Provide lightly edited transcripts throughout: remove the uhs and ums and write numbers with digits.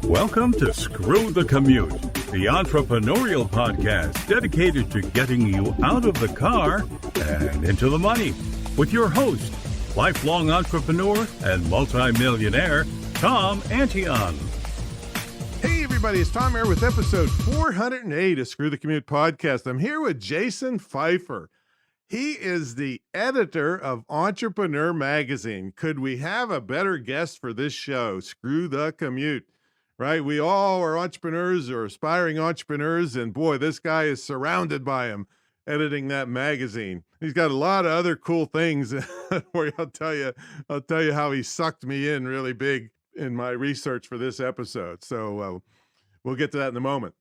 Welcome to Screw the Commute, the entrepreneurial podcast dedicated to getting you out of the car and into the money. With your host, lifelong entrepreneur and multimillionaire, Tom Antion. Hey everybody, it's Tom here with episode 408 of Screw the Commute podcast. I'm here with Jason Feifer. He is the editor of Entrepreneur Magazine. Could we have a better guest for this show? Screw the Commute, right? We all are entrepreneurs or aspiring entrepreneurs, and boy, this guy is surrounded by them editing that magazine. He's got a lot of other cool things where I'll tell you how he sucked me in really big in my research for this episode. So we'll get to that in a moment.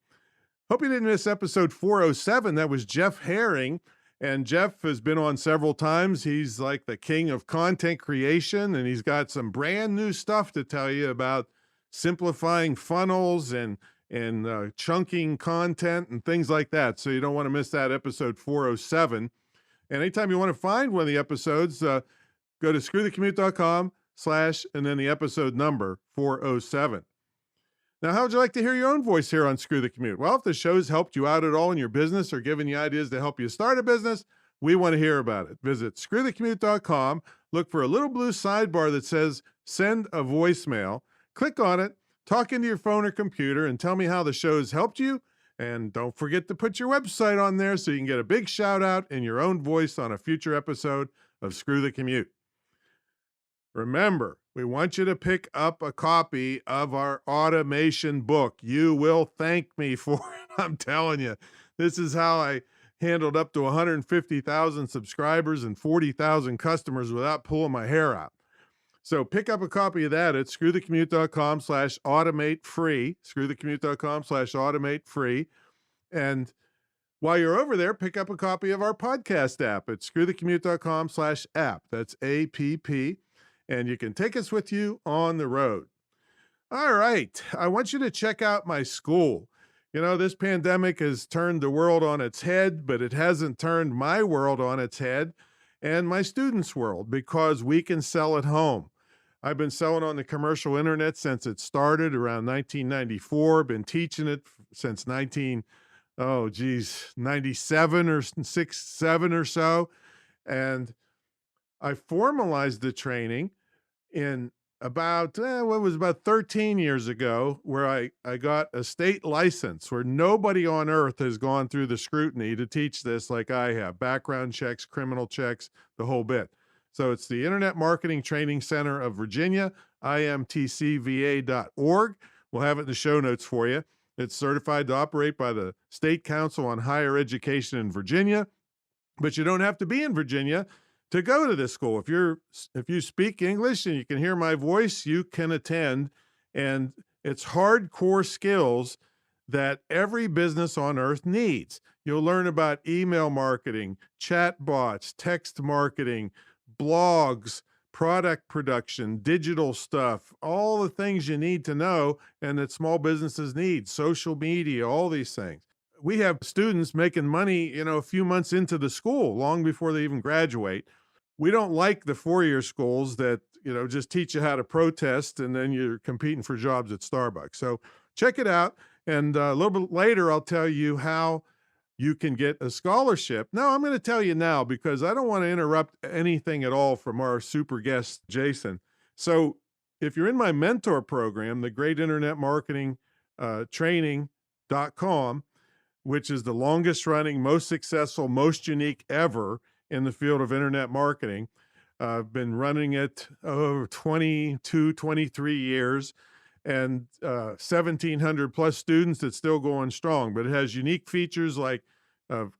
Hope you didn't miss episode 407. That was Jeff Herring. And Jeff has been on several times. He's like the king of content creation, and he's got some brand new stuff to tell you about simplifying funnels and chunking content and things like that. So you don't want to miss that episode 407. And anytime you want to find one of the episodes, go to screwthecommute.com/ and then the episode number 407. Now, how would you like to hear your own voice here on Screw the Commute? Well, if the show's helped you out at all in your business or given you ideas to help you start a business, we want to hear about it. Visit screwthecommute.com, look for a little blue sidebar that says send a voicemail. Click on it, talk into your phone or computer, and tell me how the show has helped you. And don't forget to put your website on there so you can get a big shout out in your own voice on a future episode of Screw the Commute. Remember, we want you to pick up a copy of our automation book. You will thank me for it. I'm telling you, this is how I handled up to 150,000 subscribers and 40,000 customers without pulling my hair out. So pick up a copy of that at screwthecommute.com/automate free, screwthecommute.com/automate free. And while you're over there, pick up a copy of our podcast app at screwthecommute.com/app. That's APP. And you can take us with you on the road. All right. I want you to check out my school. You know, this pandemic has turned the world on its head, but it hasn't turned my world on its head and my students' world because we can sell at home. I've been selling on the commercial internet since it started around 1994. Been teaching it since 97 or 7 or so. And I formalized the training in about 13 years ago, where I got a state license where nobody on earth has gone through the scrutiny to teach this like I have. Background checks, criminal checks, the whole bit. So it's the Internet Marketing Training Center of Virginia, imtcva.org. We'll have it in the show notes for you. It's certified to operate by the State Council on Higher Education in Virginia, but you don't have to be in Virginia to go to this school. If you speak English and you can hear my voice, you can attend. And it's hardcore skills that every business on earth needs. You'll learn about email marketing, chat bots, text marketing, blogs, product production, digital stuff, all the things you need to know and that small businesses need, social media, all these things. We have students making money, a few months into the school, long before they even graduate. We don't like the four-year schools that, just teach you how to protest and then you're competing for jobs at Starbucks. So check it out. And a little bit later, I'll tell you how you can get a scholarship. No, I'm going to tell you now because I don't want to interrupt anything at all from our super guest, Jason. So if you're in my mentor program, the Great Internet Marketing Training.com, which is the longest running, most successful, most unique ever in the field of internet marketing. I've been running it over 23 years and 1,700 plus students that's still going strong, but it has unique features like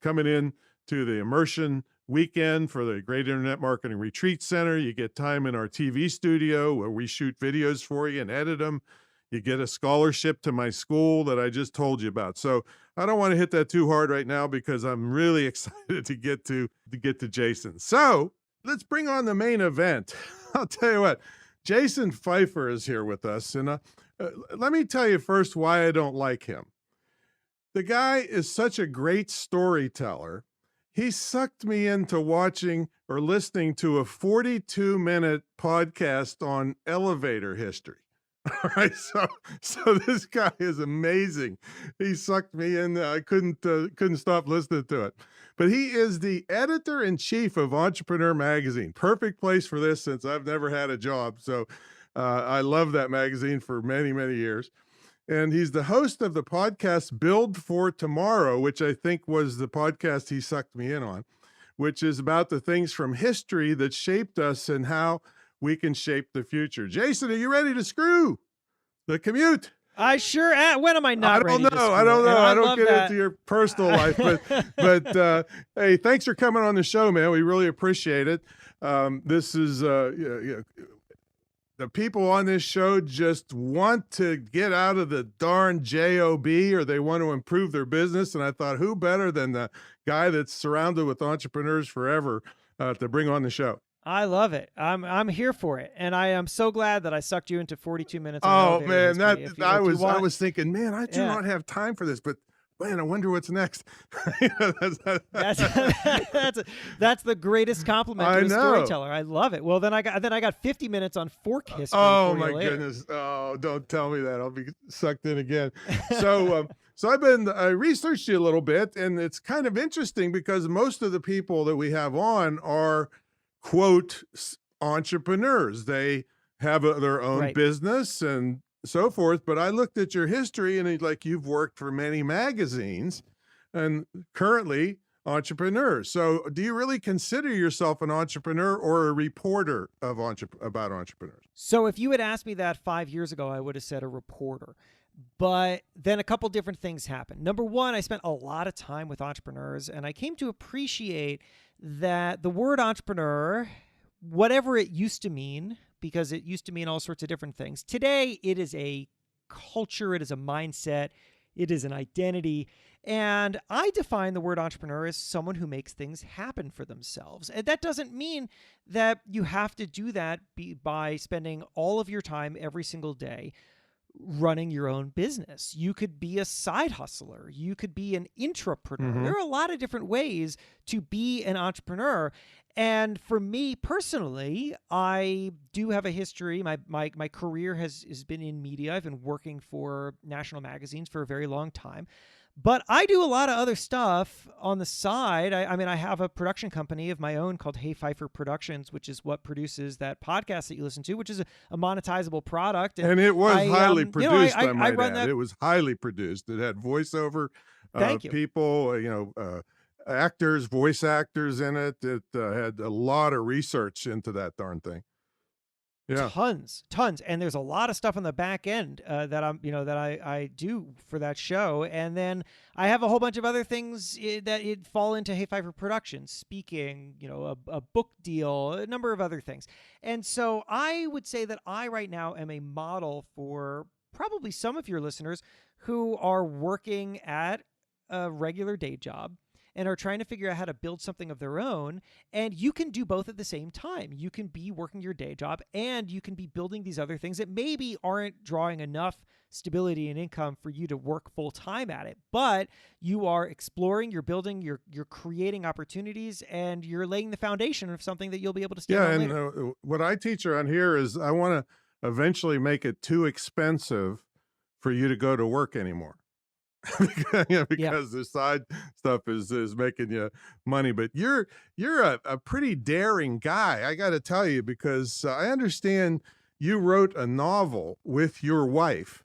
coming in to the immersion weekend for the Great Internet Marketing Retreat Center. You get time in our TV studio where we shoot videos for you and edit them. You get a scholarship to my school that I just told you about. So I don't want to hit that too hard right now because I'm really excited to get to Jason. So let's bring on the main event. I'll tell you what, Jason Feifer is here with us. And let me tell you first why I don't like him. The guy is such a great storyteller. He sucked me into watching or listening to a 42-minute podcast on elevator history. All right, so this guy is amazing. He sucked me in. I couldn't stop listening to it. But he is the editor in chief of Entrepreneur Magazine. Perfect place for this since I've never had a job. So I love that magazine for many years. And he's the host of the podcast Build for Tomorrow, which I think was the podcast he sucked me in on, which is about the things from history that shaped us and how we can shape the future. Jason, are you ready to screw the commute? I sure am. When am I not ready to screw? I don't know. I don't get that. into your personal life, but hey, thanks for coming on the show, man. We really appreciate it. This is the people on this show just want to get out of the darn job, or they want to improve their business. And I thought, who better than the guy that's surrounded with entrepreneurs forever to bring on the show? I love it. I'm here for it, and I am so glad that I sucked you into 42 minutes. Oh man, I was thinking, man, I do not have time for this, but man, I wonder what's next. That's the greatest compliment to a storyteller. I love it. Well, then I got 50 minutes on fork history. Oh my goodness! Oh, don't tell me that. I'll be sucked in again. So. So I researched you a little bit, and it's kind of interesting because most of the people that we have on are, quote, entrepreneurs. They have their own business and so forth. But I looked at your history, and you've worked for many magazines and currently entrepreneurs. So do you really consider yourself an entrepreneur or a reporter of about entrepreneurs? So if you had asked me that 5 years ago, I would have said a reporter. But then a couple different things happened. Number one, I spent a lot of time with entrepreneurs, and I came to appreciate that the word entrepreneur, whatever it used to mean, because it used to mean all sorts of different things, today it is a culture, it is a mindset, it is an identity. And I define the word entrepreneur as someone who makes things happen for themselves. And that doesn't mean that you have to do that by spending all of your time every single day running your own business. You could be a side hustler. You could be an intrapreneur. Mm-hmm. There are a lot of different ways to be an entrepreneur. And for me personally, I do have a history. My career has been in media. I've been working for national magazines for a very long time. But I do a lot of other stuff on the side. I have a production company of my own called Hey Feifer Productions, which is what produces that podcast that you listen to, which is a monetizable product. And it was highly produced, I might run add. that. It was highly produced. It had voiceover people, actors, voice actors in it. It had a lot of research into that darn thing. Yeah. Tons. And there's a lot of stuff on the back end that I do for that show. And then I have a whole bunch of other things that fall into Hey Feifer Productions, speaking, a book deal, a number of other things. And so I would say that I right now am a model for probably some of your listeners who are working at a regular day job and are trying to figure out how to build something of their own. And you can do both at the same time. You can be working your day job and you can be building these other things that maybe aren't drawing enough stability and income for you to work full time at it. But you are exploring, you're building, you're creating opportunities, and you're laying the foundation of something that you'll be able to stand on later. And what I teach around here is I want to eventually make it too expensive for you to go to work anymore. because the side stuff is making you money. But you're a pretty daring guy, I got to tell you, because I understand you wrote a novel with your wife,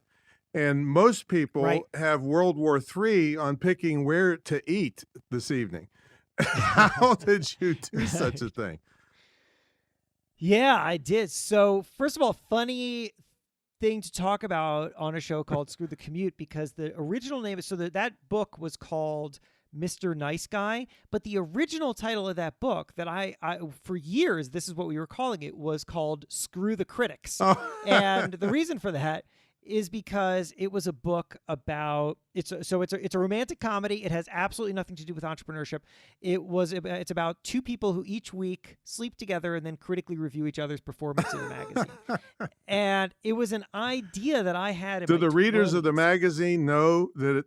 and most people have World War III on picking where to eat this evening. How did you do such a thing? Yeah, I did. So first of all, funny thing to talk about on a show called Screw the Commute, because the original name is, so that book was called Mr. Nice Guy, but the original title of that book that I for years, this is what we were calling it, was called Screw the Critics. And the reason for that is because it was a book about it's a romantic comedy. It has absolutely nothing to do with entrepreneurship. It's about two people who each week sleep together and then critically review each other's performance in the magazine. And it was an idea that I had. Do the readers of the magazine know that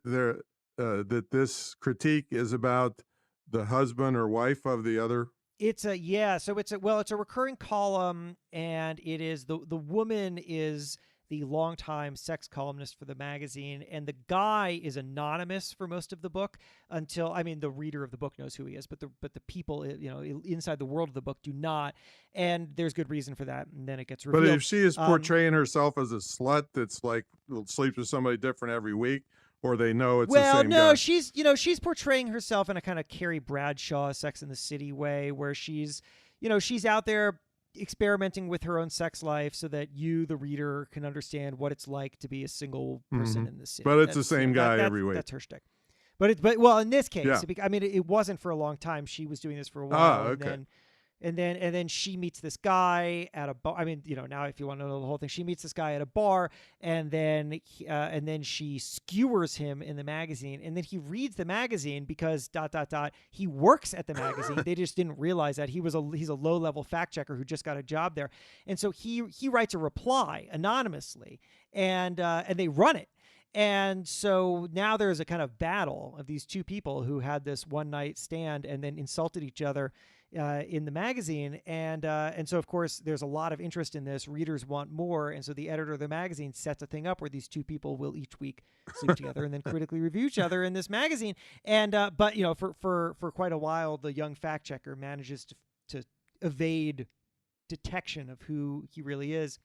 that this critique is about the husband or wife of the other? It's a recurring column, and it is the woman is the longtime sex columnist for the magazine. And the guy is anonymous for most of the book until, I mean, the reader of the book knows who he is, but the people, inside the world of the book do not. And there's good reason for that. And then it gets revealed. But if she is portraying herself as a slut that's like sleeps with somebody different every week, or they know it's the same guy. She's portraying herself in a kind of Carrie Bradshaw Sex and the City way, where she's out there experimenting with her own sex life so that you, the reader, can understand what it's like to be a single person in the city. But it's the same guy every week. That's her shtick. But in this case, I mean, it wasn't for a long time. She was doing this for a while. Okay. And then she meets this guy at a bar. I mean, now if you want to know the whole thing, she meets this guy at a bar, and then she skewers him in the magazine, and then he reads the magazine because ... he works at the magazine. They just didn't realize that he's a low-level fact checker who just got a job there, and so he writes a reply anonymously, and they run it. And so now there's a kind of battle of these two people who had this one-night stand and then insulted each other in the magazine, and so of course there's a lot of interest in this. Readers want more, and so the editor of the magazine sets a thing up where these two people will each week sleep together and then critically review each other in this magazine. And but for quite a while, the young fact checker manages to evade detection of who he really is.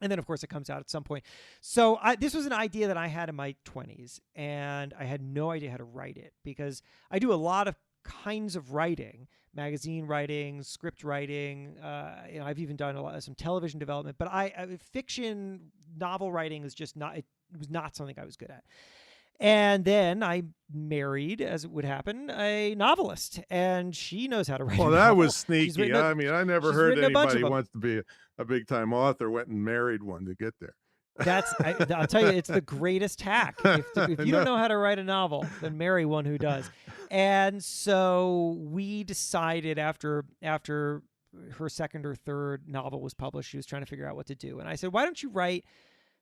And then, of course, it comes out at some point. So this was an idea that I had in my 20s, and I had no idea how to write it because I do a lot of kinds of writing, magazine writing, script writing. I've even done some television development, but fiction novel writing is just not. It was not something I was good at. And then I married, as it would happen, a novelist, and she knows how to write. Well, that was sneaky. I mean, I never heard anybody who wants to be a big-time author went and married one to get there. I'll tell you, it's the greatest hack. If you don't know how to write a novel, then marry one who does. And so we decided after her second or third novel was published, she was trying to figure out what to do. And I said, why don't you write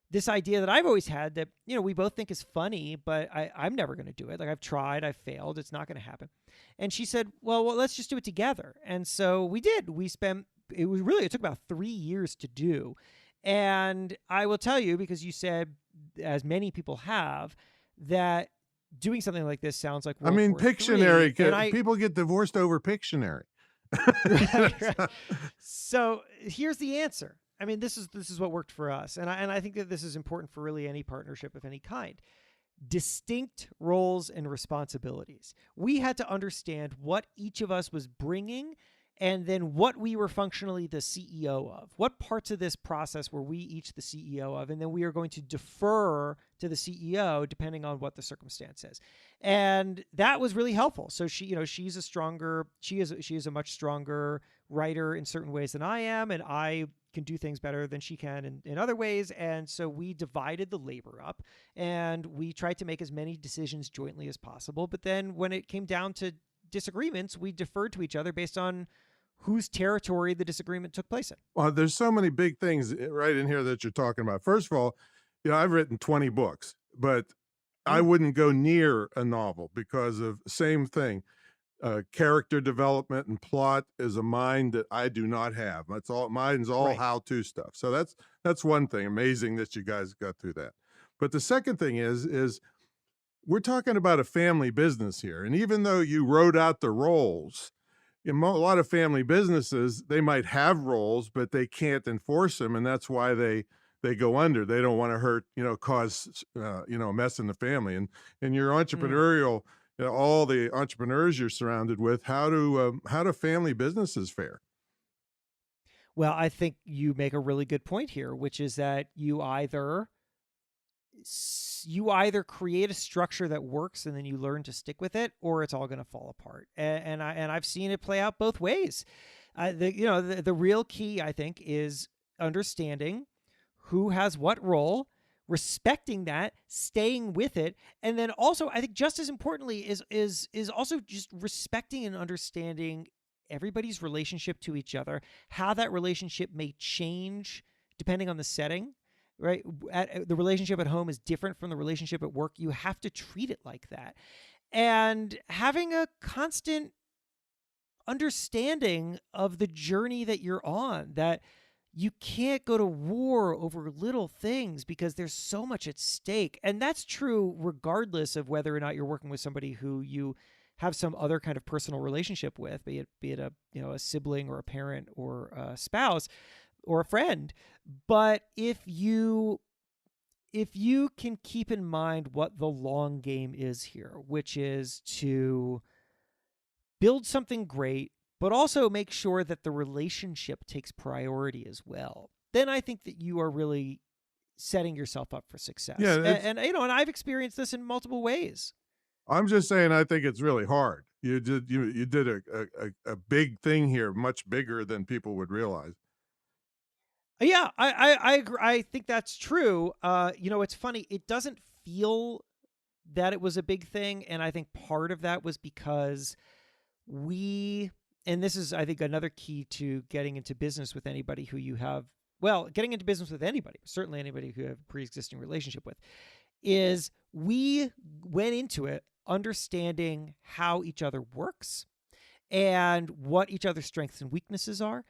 this idea that I've always had that, we both think is funny, but I'm never going to do it. Like, I've tried, I've failed. It's not going to happen. And she said, well, let's just do it together. And so we did. It took about 3 years to do. And I will tell you, because you said, as many people have, that doing something like this sounds like World War Pictionary. People get divorced over Pictionary. Right. So here's the answer. I mean, this is what worked for us. And I think that this is important for really any partnership of any kind. Distinct roles and responsibilities. We had to understand what each of us was bringing, and then what we were functionally the CEO of. What parts of this process were we each the CEO of? And then we are going to defer to the CEO depending on what the circumstance is. And that was really helpful. So she is a much stronger writer in certain ways than I am, and I can do things better than she can in other ways. And so we divided the labor up, and we tried to make as many decisions jointly as possible. But then when it came down to disagreements, we deferred to each other based on whose territory the disagreement took place in. Well, there's so many big things right in here that you're talking about. First of all, I've written 20 books, but I wouldn't go near a novel because of same thing. Character development and plot is a mind that I do not have. Mine's all right. How-to stuff. So that's one thing. Amazing that you guys got through that. But the second thing is we're talking about a family business here. And even though you wrote out the roles, in a lot of family businesses, they might have roles, but they can't enforce them. And that's why they go under. They don't want to hurt, cause, a mess in the family. And in your entrepreneurial, all the entrepreneurs you're surrounded with, how do family businesses fare? Well, I think you make a really good point here, which is that you either create a structure that works and then you learn to stick with it, or it's all going to fall apart. And I've seen it play out both ways. The real key, I think, is understanding who has what role, respecting that, staying with it, and then also, I think, just as importantly, is also just respecting and understanding everybody's relationship to each other, how that relationship may change depending on the setting. Right? The relationship at home is different from the relationship at work. You have to treat it like that. And having a constant understanding of the journey that you're on, that you can't go to war over little things because there's so much at stake. And that's true regardless of whether or not you're working with somebody who you have some other kind of personal relationship with, be it a, a sibling or a parent or a spouse or a friend. But if you can keep in mind what the long game is here, which is to build something great, but also make sure that the relationship takes priority as well, then I think that you are really setting yourself up for success. Yeah, and I've experienced this in multiple ways. I'm just saying, I think it's really hard. You did a big thing here, much bigger than people would realize. Yeah, I agree. I think that's true. It's funny. It doesn't feel that it was a big thing, and I think part of that was because and this is, I think, another key to getting into business with anybody who you have, getting into business with anybody, certainly anybody who you have a pre-existing relationship with, is we went into it understanding how each other works and what each other's strengths and weaknesses are,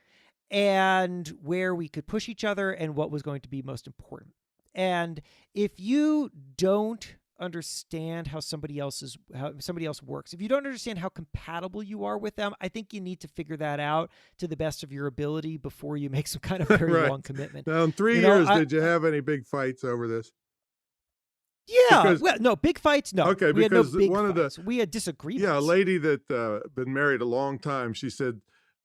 and where we could push each other and what was going to be most important. And if you don't understand how somebody else works, if you don't understand how compatible you are with them, I think you need to figure that out to the best of your ability before you make some kind of very Right. long commitment. Now, in 3 years, did you have any big fights over this? Yeah, no big fights. No, Okay, we because had no big one of fights. We had disagreements. Yeah, a lady that been married a long time, she said,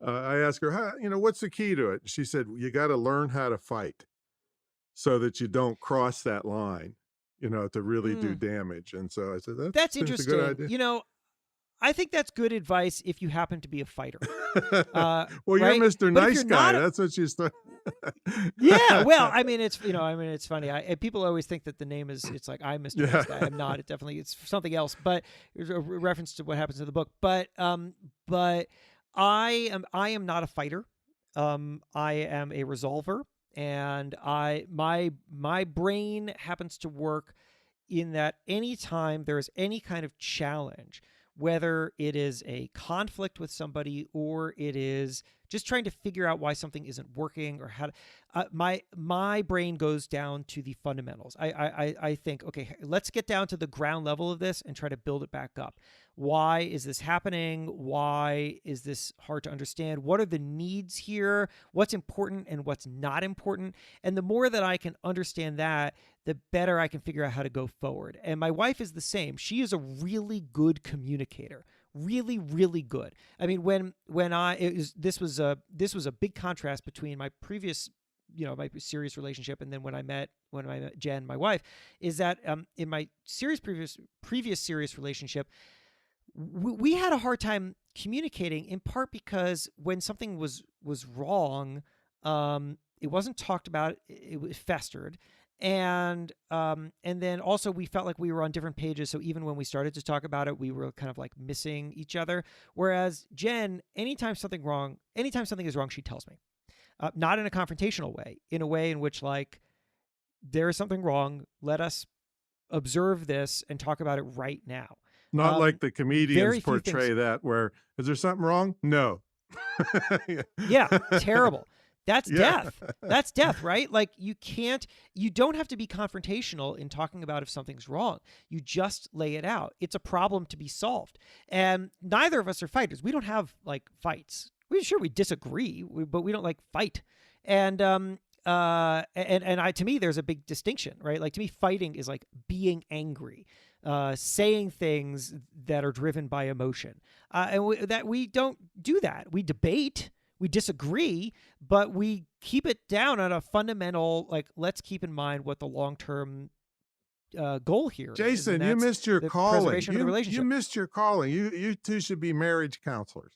I asked her, what's the key to it? She said, you got to learn how to fight so that you don't cross that line, to really do damage. And so I said, that's seems interesting. a good idea. I think that's good advice if you happen to be a fighter. Well, right? you're Mr. But if Nice you're Guy. not That's what she's doing. Yeah, well, it's funny. People always think that the name it's like I'm Mr. Nice Guy. I'm not. It's something else. But there's a reference to what happens in the book. But I am not a fighter. I am a resolver, and my brain happens to work in that anytime there is any kind of challenge, whether it is a conflict with somebody or it is just trying to figure out why something isn't working or how to, my brain goes down to the fundamentals. I think, okay, let's get down to the ground level of this and try to build it back up. Why is this happening? Why is this hard to understand? What are the needs here? What's important and what's not important? And the more that I can understand that, the better I can figure out how to go forward. And my wife is the same. She is a really good communicator. Really, really good. I mean, this was a big contrast between my previous, my serious relationship, and then when I met Jen, my wife, is that in my previous serious relationship, we had a hard time communicating, in part because when something was wrong, it wasn't talked about, it festered. And then also we felt like we were on different pages. So even when we started to talk about it, we were kind of like missing each other. Whereas Jen, anytime something is wrong, she tells me, not in a confrontational way, in a way in which like, there is something wrong. Let us observe this and talk about it right now. Not like the comedians portray that, where, is there something wrong? No. Yeah, terrible. That's death. That's death, right? Like you don't have to be confrontational in talking about if something's wrong. You just lay it out. It's a problem to be solved. And neither of us are fighters. We don't have like fights. We disagree, but we don't like fight. And to me, there's a big distinction, right? Like to me, fighting is like being angry, saying things that are driven by emotion. And we don't do that. We debate. We disagree, but we keep it down on a fundamental, like, let's keep in mind what the long-term goal here Jason, is. You missed your calling. Preservation of the relationship. You missed your calling. You two should be marriage counselors.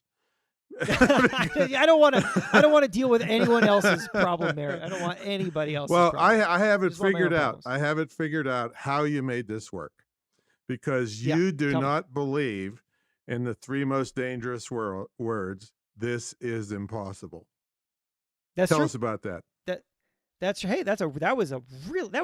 I don't want to deal with anyone else's problem, Mary. I don't want anybody else's problem. I have it figured out. I have it figured out how you made this work, because you do not believe in the 3 most dangerous words. This is impossible. Tell us about that. That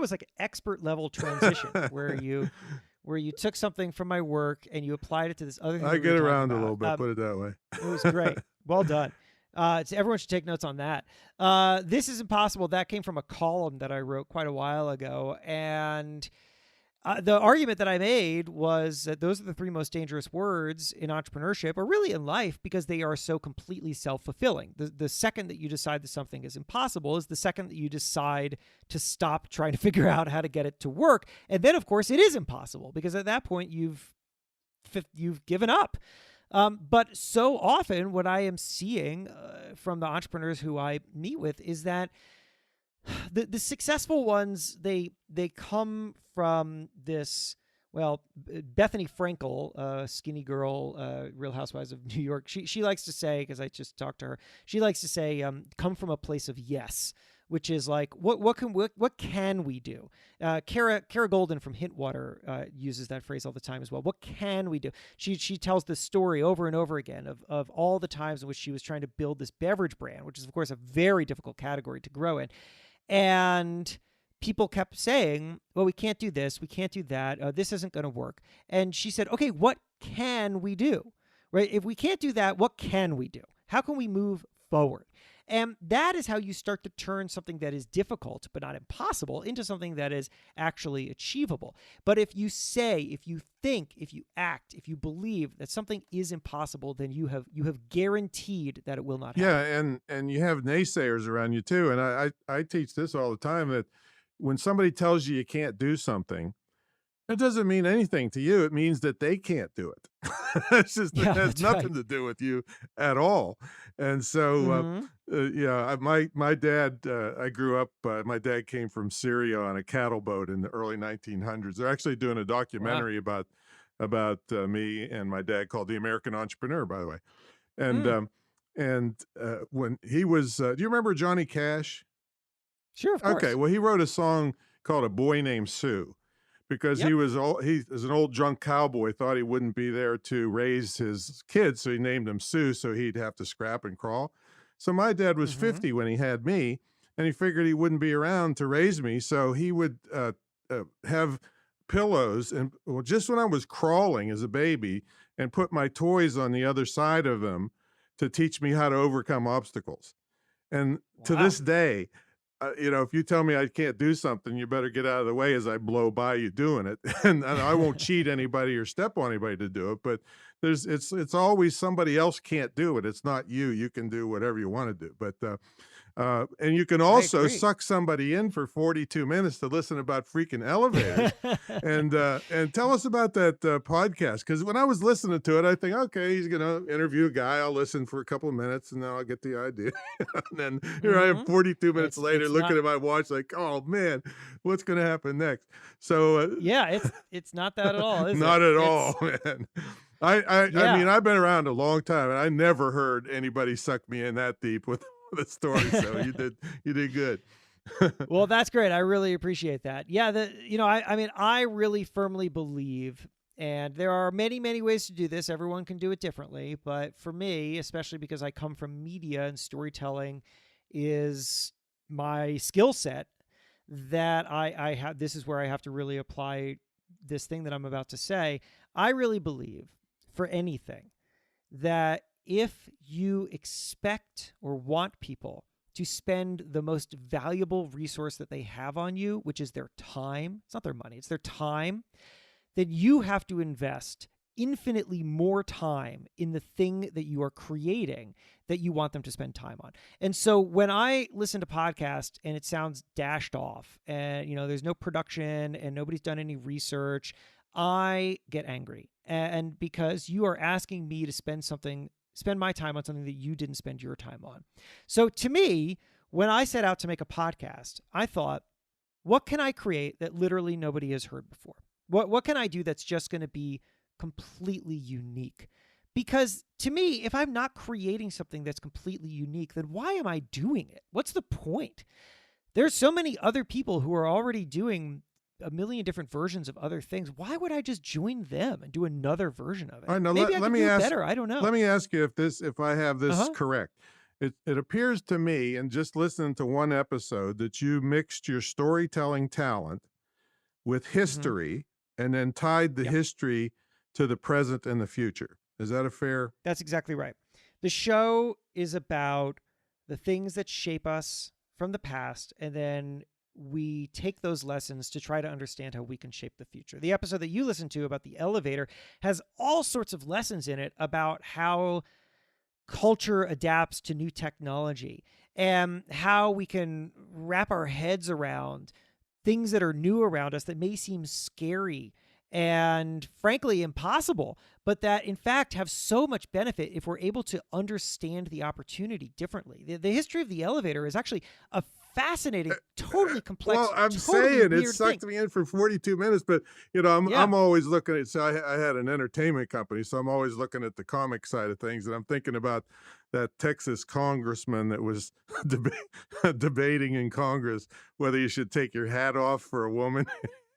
was like an expert level transition where you took something from my work and you applied it to this other thing. I get around a little bit, put it that way. It was great. Well done. Everyone should take notes on that. This is impossible. That came from a column that I wrote quite a while ago. And the argument that I made was that those are the 3 most dangerous words in entrepreneurship, or really in life, because they are so completely self-fulfilling. The second that you decide that something is impossible is the second that you decide to stop trying to figure out how to get it to work. And then, of course, it is impossible, because at that point you've given up. But so often what I am seeing from the entrepreneurs who I meet with is that the successful ones, they come from this, well, Bethany Frankel, skinny girl, Real Housewives of New York, she likes to say, because I just talked to her, she likes to say, come from a place of yes, which is like, what can we do? Kara Golden from Hintwater uses that phrase all the time as well. What can we do? She tells this story over and over again of all the times in which she was trying to build this beverage brand, which is, of course, a very difficult category to grow in. And people kept saying, well, we can't do this, we can't do that, this isn't going to work. And she said, okay, what can we do? Right? If we can't do that, what can we do? How can we move forward? And that is how you start to turn something that is difficult but not impossible into something that is actually achievable. But if you say, if you think, if you act, if you believe that something is impossible, then you have guaranteed that it will not happen. Yeah, and you have naysayers around you too. And I teach this all the time, that when somebody tells you can't do something, it doesn't mean anything to you. It means that they can't do it. It's just, it has nothing to do with you at all. And so, my dad, I grew up, my dad came from Syria on a cattle boat in the early 1900s. They're actually doing a documentary about me and my dad called The American Entrepreneur, by the way. And when he was, do you remember Johnny Cash? Sure, of course. Okay, well, he wrote a song called A Boy Named Sue, because he was an old drunk cowboy, thought he wouldn't be there to raise his kids, so he named him Sue, so he'd have to scrap and crawl. So my dad was 50 when he had me, and he figured he wouldn't be around to raise me, so he would have pillows, and just when I was crawling as a baby, and put my toys on the other side of them to teach me how to overcome obstacles. And to this day, if you tell me I can't do something, you better get out of the way as I blow by you doing it. And I won't cheat anybody or step on anybody to do it, but it's always somebody else can't do it. It's not you. You can do whatever you want to do. But and you can also suck somebody in for 42 minutes to listen about freaking elevators. And tell us about that podcast. Because when I was listening to it, I think, okay, he's going to interview a guy. I'll listen for a couple of minutes and then I'll get the idea. And then here I am 42 minutes later looking at my watch like, oh man, what's going to happen next? So it's not that at all, is not it? at all, man. I mean, I've been around a long time and I never heard anybody suck me in that deep with the story. So you did good. Well, that's great. I really appreciate that. Yeah. I really firmly believe, and there are many, many ways to do this. Everyone can do it differently. But for me, especially because I come from media and storytelling is my skill set, that I have, this is where I have to really apply this thing that I'm about to say. I really believe for anything that if you expect or want people to spend the most valuable resource that they have on you, which is their time, it's not their money, it's their time, then you have to invest infinitely more time in the thing that you are creating that you want them to spend time on. And so when I listen to podcasts and it sounds dashed off and, there's no production and nobody's done any research, I get angry. And because you are asking me to spend my time on something that you didn't spend your time on. So to me, when I set out to make a podcast, I thought, what can I create that literally nobody has heard before? What can I do that's just going to be completely unique? Because to me, if I'm not creating something that's completely unique, then why am I doing it? What's the point? There's so many other people who are already doing a million different versions of other things. Why would I just join them and do another version of it? All right, now Maybe let me do it better. I don't know. Let me ask you if I have this correct. It appears to me, and just listening to one episode, that you mixed your storytelling talent with history and then tied the history to the present and the future. Is that a fair? That's exactly right. The show is about the things that shape us from the past, and then we take those lessons to try to understand how we can shape the future. The episode that you listened to about the elevator has all sorts of lessons in it about how culture adapts to new technology and how we can wrap our heads around things that are new around us that may seem scary and frankly impossible, but that in fact have so much benefit if we're able to understand the opportunity differently. The history of the elevator is actually a fascinating, totally complex, Well, I'm totally saying it weird sucked thing. me in for 42 minutes, but I'm always looking at. So I had an entertainment company, so I'm always looking at the comic side of things, and I'm thinking about that Texas congressman that was debating in Congress whether you should take your hat off for a woman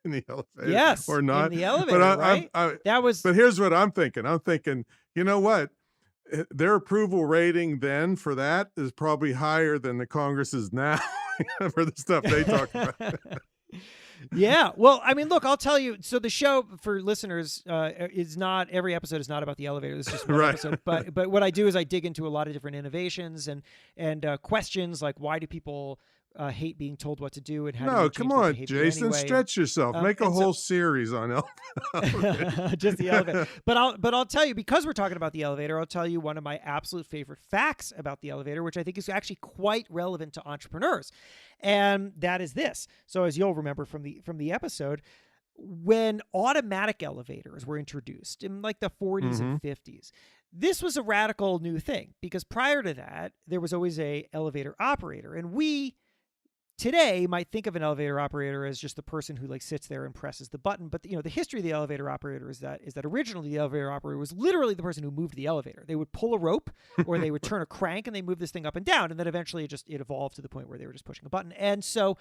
in the elevator Yes, or not. in the elevator, right? That was. But here's what I'm thinking. I'm thinking, you know what? Their approval rating then for that is probably higher than the Congress's now for the stuff they talk about. Yeah. Well, I mean, look, I'll tell you. So the show for listeners is not, every episode is not about the elevator. It's just one Right. episode. But what I do is I dig into a lot of different innovations and questions like, why do people hate being told what to do, and how do No, you come change their on, behavior Jason, anyway? stretch yourself. Make a and so- whole series on elevator. just the elevator. But I'll tell you, because we're talking about the elevator, I'll tell you one of my absolute favorite facts about the elevator, which I think is actually quite relevant to entrepreneurs. And that is this. So as you'll remember from the episode, when automatic elevators were introduced in like the 40s and 50s, this was a radical new thing, because prior to that, there was always a elevator operator. And we today might think of an elevator operator as just the person who like sits there and presses the button. But the history of the elevator operator is that originally the elevator operator was literally the person who moved the elevator. They would pull a rope or they would turn a crank and they moved this thing up and down. And then eventually it evolved to the point where they were just pushing a button. And so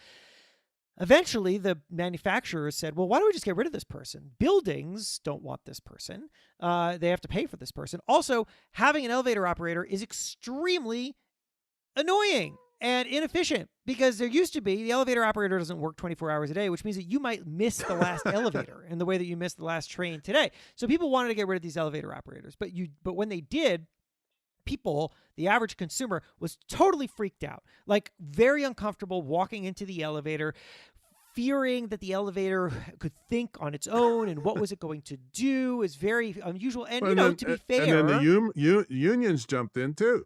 eventually the manufacturers said, well, why don't we just get rid of this person? Buildings don't want this person. They have to pay for this person. Also, having an elevator operator is extremely annoying and inefficient, because there used to be, the elevator operator doesn't work 24 hours a day, which means that you might miss the last elevator in the way that you missed the last train today. So people wanted to get rid of these elevator operators, but when they did, people, the average consumer, was totally freaked out, like very uncomfortable walking into the elevator, fearing that the elevator could think on its own and what was it going to do is very unusual. And, to be fair... And then the unions jumped in too.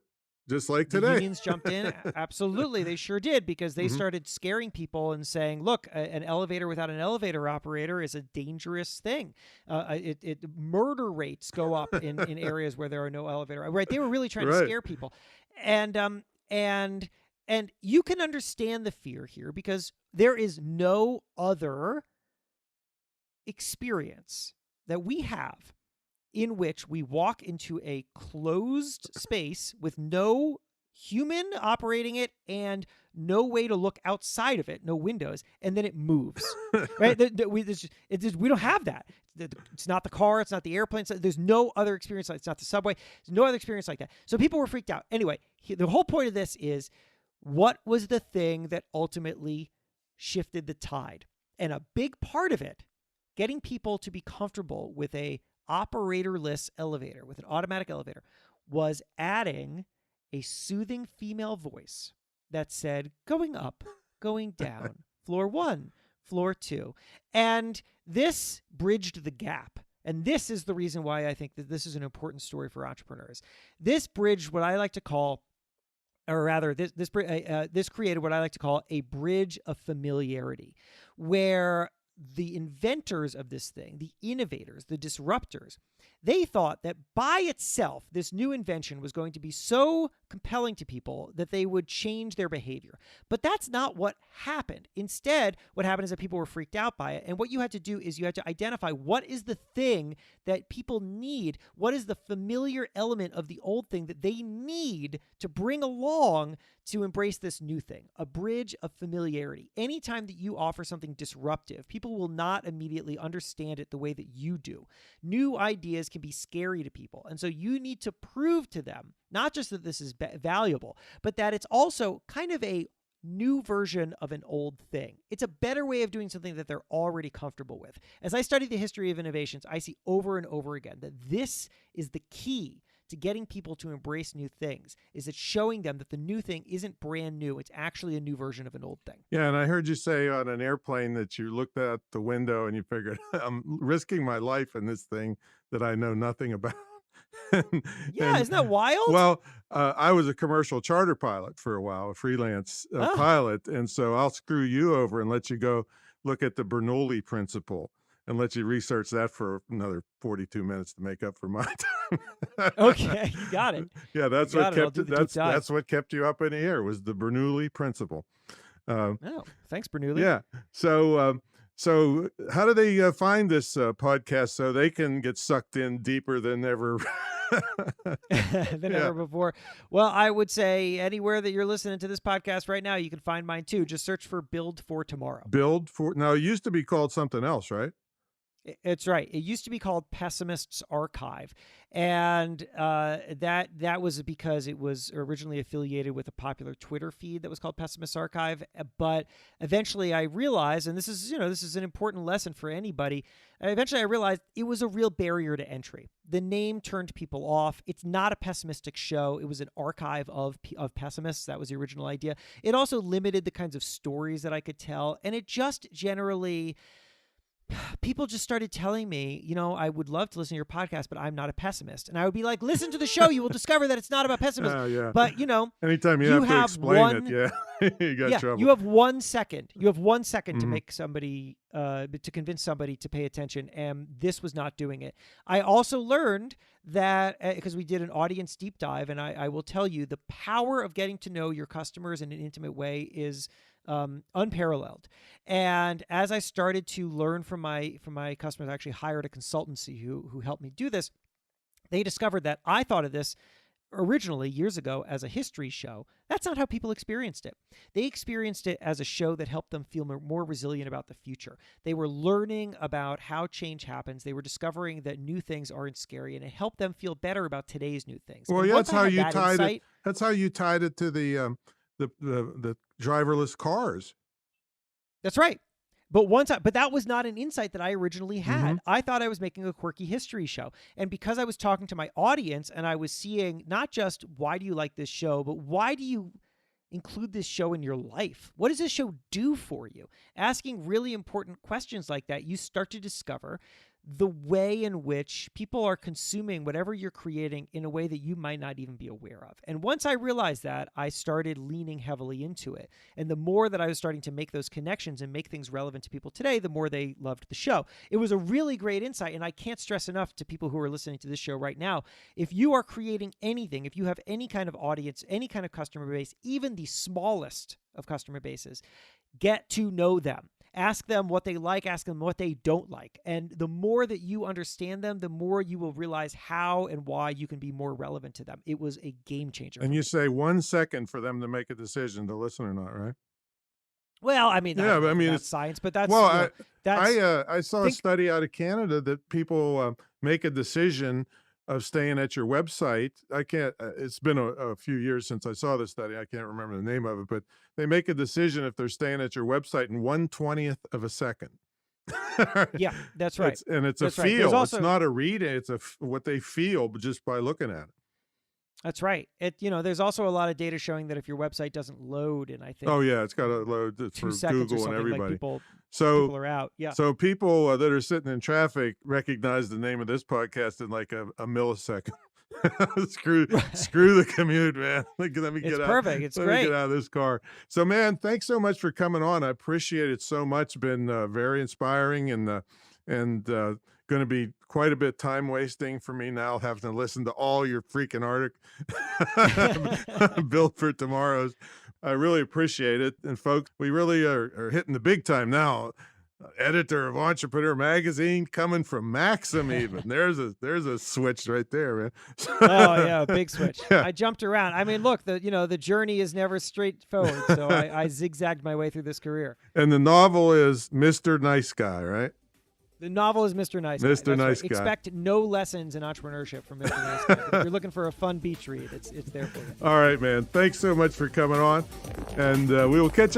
Just like today. The unions jumped in. Absolutely. They sure did, because they started scaring people and saying, look, an elevator without an elevator operator is a dangerous thing. Murder rates go up in areas where there are no elevator. Right. They were really trying to scare people. And you can understand the fear here, because there is no other experience that we have in which we walk into a closed space with no human operating it and no way to look outside of it, no windows, and then it moves. Right? We don't have that. It's not the car. It's not the airplane. There's no other experience. It's not the subway. There's no other experience like that. So people were freaked out. Anyway, the whole point of this is, what was the thing that ultimately shifted the tide? And a big part of it, getting people to be comfortable with a operatorless elevator, with an automatic elevator, was adding a soothing female voice that said, going up, going down, floor 1, floor 2. And this bridged the gap. And this is the reason why I think that this is an important story for entrepreneurs. This bridged what I like to call, or rather, this created what I like to call a bridge of familiarity, where the inventors of this thing, the innovators, the disruptors, they thought that by itself, this new invention was going to be so compelling to people that they would change their behavior. But that's not what happened. Instead, what happened is that people were freaked out by it. And what you had to do is you had to identify what is the thing that people need, what is the familiar element of the old thing that they need to bring along to embrace this new thing, a bridge of familiarity. Anytime that you offer something disruptive, people will not immediately understand it the way that you do. New ideas can be scary to people. And so you need to prove to them, not just that this is valuable, but that it's also kind of a new version of an old thing. It's a better way of doing something that they're already comfortable with. As I study the history of innovations, I see over and over again that this is the key to getting people to embrace new things is it's showing them that the new thing isn't brand new. It's actually a new version of an old thing. Yeah, and I heard you say on an airplane that you looked out the window and you figured, I'm risking my life in this thing that I know nothing about. Yeah, isn't that wild? Well, I was a commercial charter pilot for a while, a freelance pilot, and so I'll screw you over and let you go look at the Bernoulli principle and let you research that for another 42 minutes to make up for my time. Okay, you got it. Yeah, that's what kept you up in the air was the Bernoulli principle. Oh, thanks, Bernoulli. Yeah. So how do they find this podcast so they can get sucked in deeper than ever? Ever before? Well, I would say anywhere that you're listening to this podcast right now, you can find mine too. Just search for Build for Tomorrow. Now, it used to be called something else, right? It's right. It used to be called Pessimist's Archive, and that was because it was originally affiliated with a popular Twitter feed that was called Pessimist's Archive. But eventually, I realized, and this is an important lesson for anybody. Eventually, I realized it was a real barrier to entry. The name turned people off. It's not a pessimistic show. It was an archive of pessimists. That was the original idea. It also limited the kinds of stories that I could tell, and it just generally. People just started telling me, I would love to listen to your podcast, but I'm not a pessimist. And I would be like, listen to the show. You will discover that it's not about pessimism. Yeah. But, anytime you have to explain it, you got trouble. You have 1 second. You have 1 second to make somebody, to convince somebody to pay attention. And this was not doing it. I also learned that because we did an audience deep dive, and I will tell you the power of getting to know your customers in an intimate way is unparalleled. And as I started to learn from my customers, I actually hired a consultancy who helped me do this. They discovered that I thought of this originally years ago as a history show. That's not how people experienced it. They experienced it as a show that helped them feel more resilient about the future. They were learning about how change happens. They were discovering that new things aren't scary, and it helped them feel better about today's new things. Well, that's how you tied it. That's how you tied it to the driverless cars. That's right. But that was not an insight that I originally had. I thought I was making a quirky history show. And because I was talking to my audience and I was seeing not just why do you like this show, but why do you include this show in your life? What does this show do for you? Asking really important questions like that, you start to discover the way in which people are consuming whatever you're creating in a way that you might not even be aware of. And once I realized that, I started leaning heavily into it. And the more that I was starting to make those connections and make things relevant to people today, the more they loved the show. It was a really great insight, and I can't stress enough to people who are listening to this show right now, if you are creating anything, if you have any kind of audience, any kind of customer base, even the smallest of customer bases, get to know them. Ask them what they like, ask them what they don't like. And the more that you understand them, the more you will realize how and why you can be more relevant to them. It was a game changer. And you say 1 second for them to make a decision to listen or not, right? Well, I mean, it's science, but that's... Well, I saw a study out of Canada that people make a decision of staying at your website. It's been a few years since I saw this study. I can't remember the name of it, but they make a decision if they're staying at your website in 1/20th of a second. Yeah, that's right. It's a feel. It's not a read. It's what they feel just by looking at it. That's right. There's also a lot of data showing that if your website doesn't load, and I think it's got to load for Google and everybody. People are out. Yeah. So people that are sitting in traffic recognize the name of this podcast in like a millisecond. Screw the commute, man. Let me get out. Perfect. It's great. Let me get out of this car. So, man, thanks so much for coming on. I appreciate it so much. Been very inspiring and going to be quite a bit time wasting for me now, having to listen to all your freaking Build for Tomorrow's. I really appreciate it. And folks, we really are hitting the big time now. Editor of Entrepreneur Magazine, coming from Maxim even. There's a switch right there, man. Oh yeah, a big switch. Yeah. I jumped around. I mean, look, the journey is never straightforward, so I zigzagged my way through this career. And the novel is Mr. Nice Guy, right? The novel is Mr. Nice Guy. Mr. Nice Guy. Expect no lessons in entrepreneurship from Mr. Nice Guy. If you're looking for a fun beach read, it's there for you. All right, man. Thanks so much for coming on, and we will catch